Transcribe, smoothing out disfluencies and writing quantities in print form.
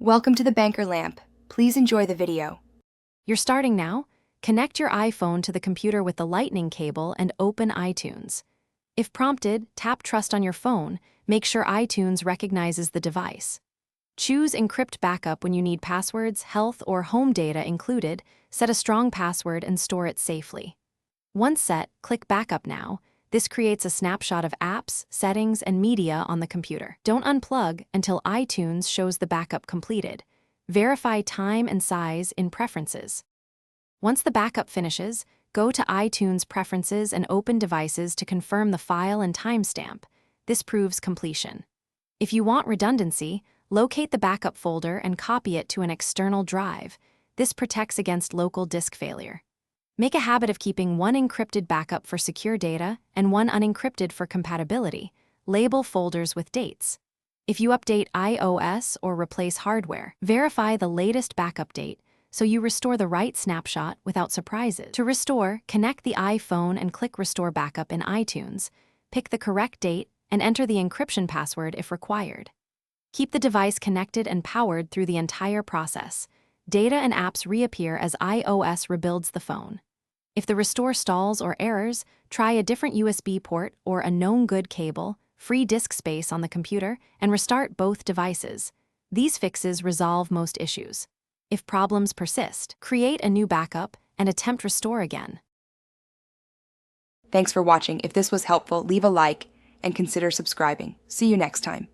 Welcome to the Banker Lamp. Please enjoy the video. You're starting now? Connect your iPhone to the computer with the Lightning cable and open iTunes. If prompted, tap Trust on your phone. Make sure iTunes recognizes the device. Choose Encrypt Backup when you need passwords, health, or home data included. Set a strong password and store it safely. Once set, click Backup Now. This creates a snapshot of apps, settings, and media on the computer. Don't unplug until iTunes shows the backup completed. Verify time and size in Preferences. Once the backup finishes, go to iTunes Preferences and open Devices to confirm the file and timestamp. This proves completion. If you want redundancy, locate the backup folder and copy it to an external drive. This protects against local disk failure. Make a habit of keeping one encrypted backup for secure data and one unencrypted for compatibility. Label folders with dates. If you update iOS or replace hardware, verify the latest backup date so you restore the right snapshot without surprises. To restore, connect the iPhone and click Restore Backup in iTunes. Pick the correct date and enter the encryption password if required. Keep the device connected and powered through the entire process. Data and apps reappear as iOS rebuilds the phone. If the restore stalls or errors, try a different USB port or a known good cable, free disk space on the computer, and restart both devices. These fixes resolve most issues. If problems persist, create a new backup and attempt restore again. Thanks for watching. If this was helpful, leave a like and consider subscribing. See you next time.